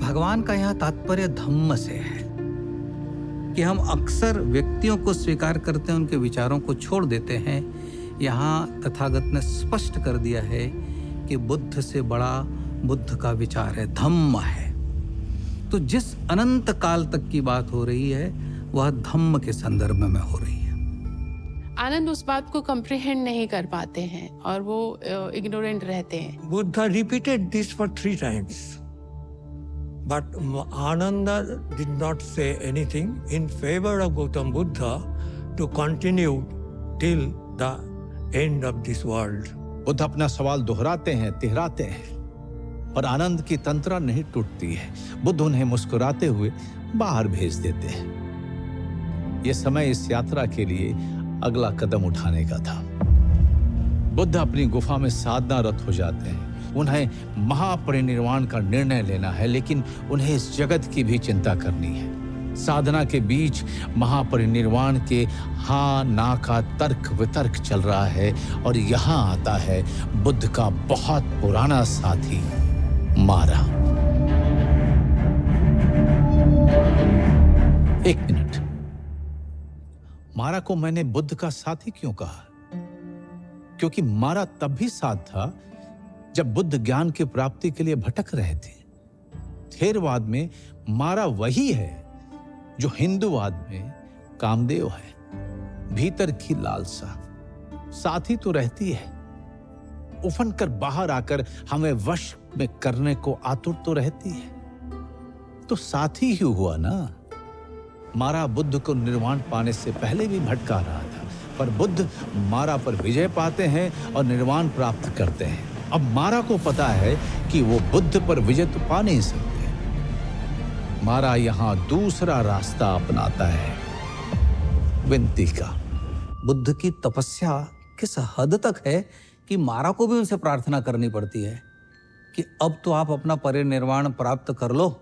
भगवान का यहाँ तात्पर्य धम्म से है कि हम अक्सर व्यक्तियों को स्वीकार करते हैं, उनके विचारों को छोड़ देते हैं। यहाँ तथागत ने स्पष्ट कर दिया है कि बुद्ध से बड़ा बुद्ध का विचार है, धम्म है। तो जिस अनंत काल तक की बात हो रही है वह धम्म के संदर्भ में हो रही है। आनंद उस बात को कंप्रीहेंड नहीं कर पाते हैं और वो इग्नोरेंट रहते हैं। Buddha repeated this for 3 times. But Ananda did not say anything in favor of Gautam Buddha to continue till the end of this world. Buddha अपना सवाल दोहराते हैं, तिहराते हैं, और आनंद की तंत्रा नहीं टूटती है। बुद्ध उन्हें मुस्कुराते हुए बाहर भेज देते हैं। यह समय इस यात्रा के लिए अगला कदम उठाने का था। बुद्ध अपनी गुफा में साधनारत हो जाते हैं। उन्हें महापरिनिर्वाण का निर्णय लेना है, लेकिन उन्हें इस जगत की भी चिंता करनी है। साधना के बीच महापरिनिर्वाण के हाँ ना का तर्क वितर्क चल रहा है, और यहां आता है बुद्ध का बहुत पुराना साथी मारा। एक मिनट, मारा को मैंने बुद्ध का साथी क्यों कहा? क्योंकि मारा तब भी साथ था जब बुद्ध ज्ञान की प्राप्ति के लिए भटक रहे थे। थेरवाद में मारा वही है जो हिंदूवाद में कामदेव है। भीतर की लालसा साथी तो रहती है, उफन कर बाहर आकर हमें वश में करने को आतुर तो रहती है, तो साथी ही हुआ ना। मारा बुद्ध को निर्वाण पाने से पहले भी भटका रहा था, पर बुद्ध मारा पर विजय पाते हैं और निर्वाण प्राप्त करते हैं। अब मारा को पता है कि वो बुद्ध पर विजय तो पा नहीं सकते। मारा यहां दूसरा रास्ता अपनाता है, विनती का। बुद्ध की तपस्या किस हद तक है कि मारा को भी उनसे प्रार्थना करनी पड़ती है कि अब तो आप अपना परिनिर्वाण प्राप्त कर लो।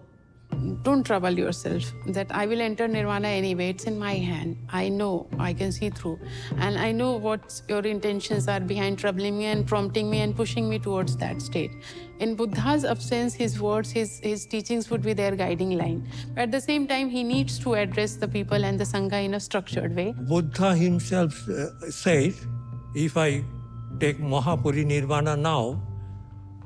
Don't trouble yourself, that I will enter nirvana anyway. It's in my hand. I know, I can see through. And I know what your intentions are behind troubling me and prompting me and pushing me towards that state. In Buddha's absence, his words, his teachings would be their guiding line. But at the same time, he needs to address the people and the Sangha in a structured way. Buddha himself said, if I take Mahaparinirvana now,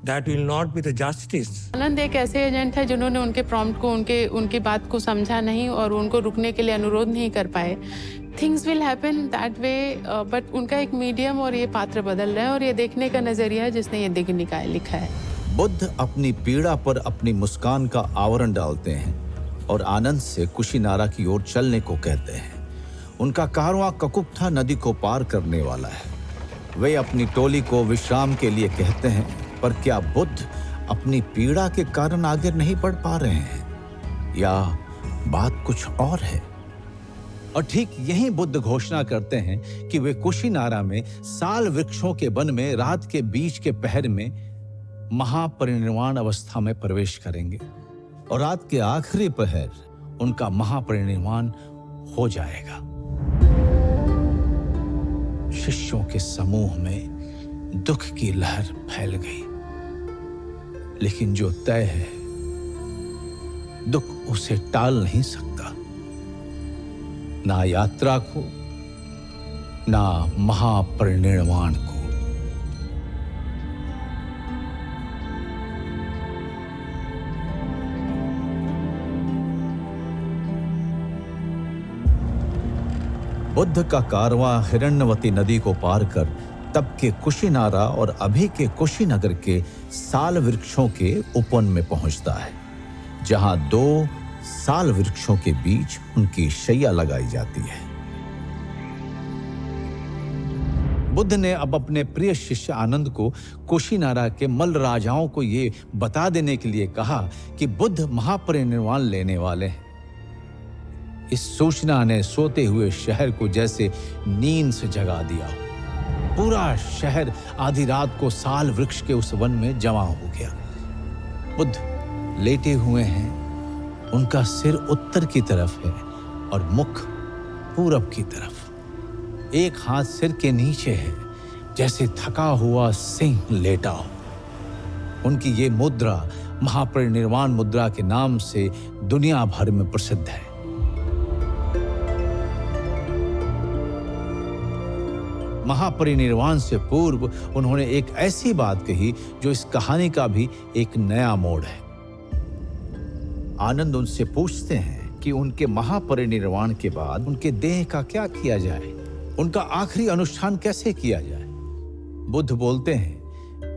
that will not be the justice. आनंद एक ऐसे agent है जिन्होंने उनके prompt को, उनकी बात को समझा नहीं और उनको रुकने के लिए अनुरोध नहीं कर पाए। Things will happen that way, but उनका एक मीडियम और ये पात्र बदल रहे हैं, और ये देखने का नजरिया है जिसने ये दिग्ग निकाय लिखा है। बुद्ध अपनी पीड़ा पर अपनी मुस्कान का आवरण डालते हैं और आनंद से कुशीनारा की ओर चलने को कहते हैं। उनका कारवां ककुप्था नदी को पार करने वाला है। वे अपनी टोली को विश्राम के लिए कहते हैं, पर क्या बुद्ध अपनी पीड़ा के कारण आगे नहीं बढ़ पा रहे हैं, या बात कुछ और है? और ठीक यही बुद्ध घोषणा करते हैं कि वे कुशीनारा में साल वृक्षों के वन में रात के बीच के पहर में महापरिनिर्वाण अवस्था में प्रवेश करेंगे, और रात के आखिरी पहर उनका महापरिनिर्वाण हो जाएगा। शिष्यों के समूह में दुख की लहर फैल गई, लेकिन जो तय है दुख उसे टाल नहीं सकता, ना यात्रा को, ना महापरिनिर्वाण को। बुद्ध का कारवां हिरण्यवती नदी को पार कर तब के कुशीनारा और अभी के कुशीनगर के साल वृक्षों के उपवन में पहुंचता है, जहां 2 साल वृक्षों के बीच उनकी शैया लगाई जाती है। बुद्ध ने अब अपने प्रिय शिष्य आनंद को कुशीनारा के मल्ल राजाओं को ये बता देने के लिए कहा कि बुद्ध महापरिनिर्वाण लेने वाले हैं। इस सूचना ने सोते हुए शहर को जैसे नींद से जगा दिया। पूरा शहर आधी रात को साल वृक्ष के उस वन में जमा हो गया। बुद्ध लेटे हुए हैं, उनका सिर उत्तर की तरफ है और मुख पूरब की तरफ। एक हाथ सिर के नीचे है, जैसे थका हुआ सिंह लेटा हो। उनकी ये मुद्रा महापरिनिर्वाण मुद्रा के नाम से दुनिया भर में प्रसिद्ध है। महापरिनिर्वाण से पूर्व उन्होंने एक ऐसी बात कही जो इस कहानी का भी एक नया मोड़ है। आनंद उनसे पूछते हैं कि उनके महापरिनिर्वाण के बाद उनके देह का क्या किया जाए, उनका आखिरी अनुष्ठान कैसे किया जाए। बुद्ध बोलते हैं,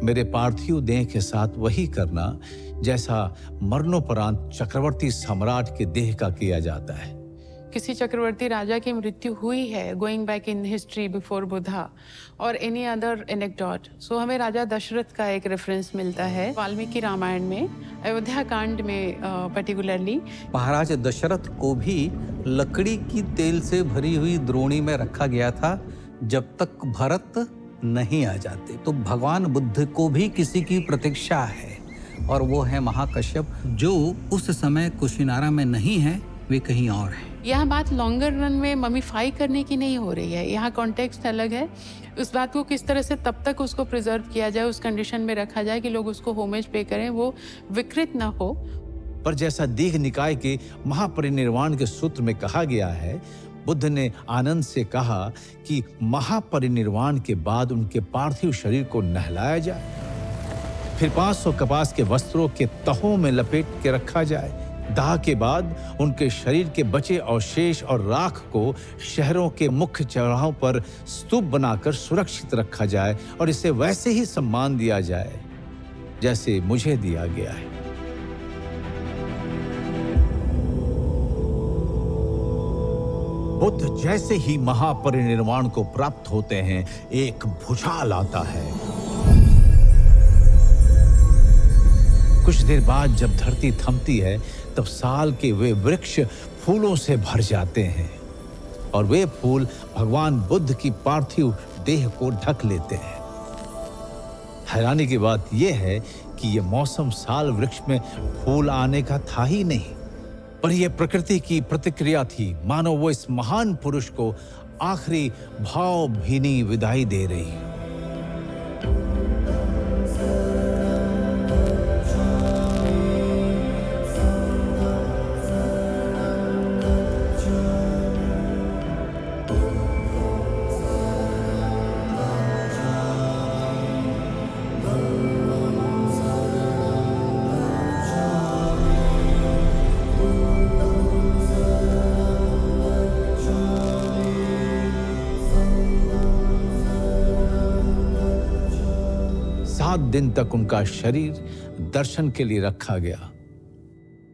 मेरे पार्थिव देह के साथ वही करना जैसा मरणोपरांत चक्रवर्ती सम्राट के देह का किया जाता है। किसी चक्रवर्ती राजा की मृत्यु हुई है, going back in history before Buddha और एनी अदर एनेक्डोट, सो हमें राजा दशरथ का एक रेफरेंस मिलता है वाल्मीकि रामायण में, अयोध्या कांड में पर्टिकुलरली। महाराज दशरथ को भी लकड़ी की तेल से भरी हुई द्रोणी में रखा गया था जब तक भरत नहीं आ जाते। तो भगवान बुद्ध को भी किसी की प्रतीक्षा है और वो है महाकश्यप, जो उस समय कुशीनारा में नहीं है, वे कहीं और है। यह बात लॉन्गर रन में ममीफाई करने की नहीं हो रही है, यहाँ कॉन्टेक्स्ट अलग है। उस बात को किस तरह से तब तक उसको प्रिजर्व किया जाए, उस कंडीशन में रखा जाए कि लोग उसको होमेज पे करें, वो विकृत ना हो। पर जैसा दीघ निकाय के महापरिनिर्वाण के सूत्र में कहा गया है, बुद्ध ने आनंद से कहा कि महापरिनिर्वाण के बाद उनके पार्थिव शरीर को नहलाया जाए, फिर 500 कपास के वस्त्रों के तहों में लपेट के रखा जाए। दाह के बाद उनके शरीर के बचे अवशेष और राख को शहरों के मुख्य चौराहों पर स्तूप बनाकर सुरक्षित रखा जाए और इसे वैसे ही सम्मान दिया जाए जैसे मुझे दिया गया है। बुद्ध जैसे ही महापरिनिर्वाण को प्राप्त होते हैं, एक भूचाल आता है। कुछ देर बाद जब धरती थमती है, तब साल के वे वृक्ष फूलों से भर जाते हैं और वे फूल भगवान बुद्ध की पार्थिव देह को ढक लेते हैं। हैरानी की बात यह है कि यह मौसम साल वृक्ष में फूल आने का था ही नहीं, पर यह प्रकृति की प्रतिक्रिया थी, मानो वो इस महान पुरुष को आखिरी भावभीनी विदाई दे रही। दिन तक उनका शरीर दर्शन के लिए रखा गया।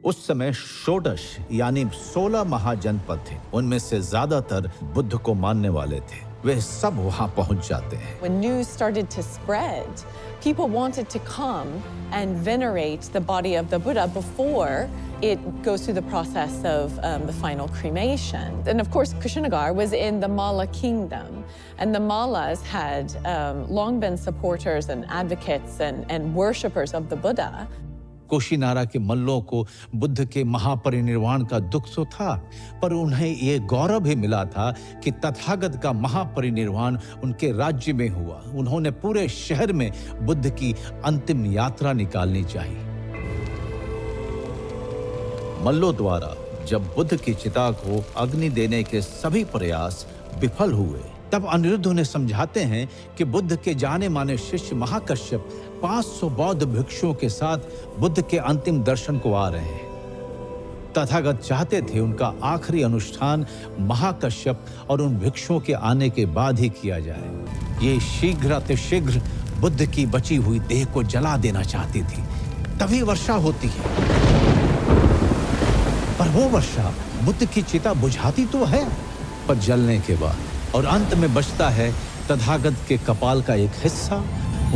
उस समय षोडश यानी 16 महाजनपद थे, उनमें से ज्यादातर बुद्ध को मानने वाले थे। वे सब वहां पहुंच जाते हैं। When news started to spread, people wanted to come and venerate the body of the Buddha before it goes through the process of the final cremation. And of course, Kushinagar was in the Malla kingdom, and the Mallas had long been supporters and advocates and worshippers of the Buddha. Kushinara के मल्लों को बुद्ध के महापरिनिर्वाण का दुख तो था, पर उन्हें यह गौरव भी मिला था कि तथागत का महापरिनिर्वाण उनके राज्य में हुआ। उन्होंने पूरे शहर में बुद्ध की अंतिम यात्रा निकालनी चाहिए। मल्लों द्वारा जब बुद्ध की चिता को अग्नि देने के सभी प्रयास विफल हुए, तब अनिरुद्ध उन्हें समझाते हैं कि बुद्ध के जाने माने शिष्य महाकश्यप 500 बौद्ध भिक्षुओं के साथ बुद्ध के अंतिम दर्शन को आ रहे हैं। तथागत चाहते थे उनका आखिरी अनुष्ठान महाकश्यप और उन भिक्षुओं के आने के बाद ही किया जाए। ये शीघ्र बुद्ध की बची हुई देह को जला देना चाहती थी, तभी वर्षा होती है। पर वो वर्षा बुद्ध की चिता बुझाती तो है, पर जलने के बाद, और अंत में बचता है तथागत के कपाल का एक हिस्सा,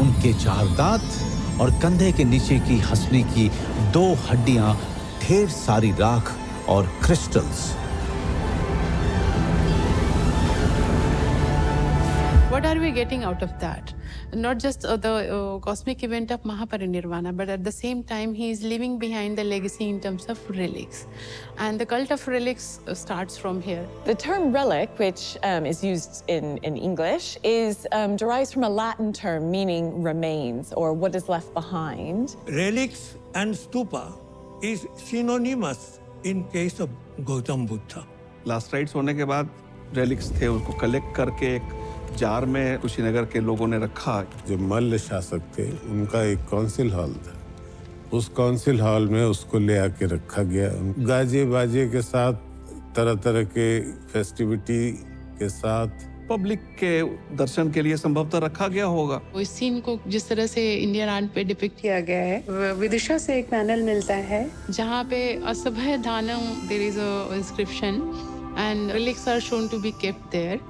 उनके 4 दांत और कंधे के नीचे की हंसली की 2 हड्डियां, ढेर सारी राख और crystals. What what are we getting out of that? Not just the cosmic event of Mahaparinirvana, but at the same time, he is leaving behind the legacy in terms of relics. And the cult of relics starts from here. The term relic, which is used in English, derives from a Latin term meaning remains or what is left behind. Relics and stupa is synonymous in case of Gautam Buddha. Last rites होने के बाद relics थे, उसको collect करके एक jar में कुशीनगर के लोगों ने रखा। जो मल्ल शासक थे उनका एक काउंसिल हॉल था, उस काउंसिल हॉल में उसको ले आके रखा गया, गाजे बाजे के साथ, तरह तरह के फेस्टिविटी के साथ पब्लिक के दर्शन के लिए संभवतः रखा गया होगा। इस सीन को जिस तरह से इंडियन आर्ट पे डिपिक्ट किया गया है, विदिशा से एक पैनल मिलता है जहाँ पे असभय दानम there is a inscription and relics are shown to be kept there.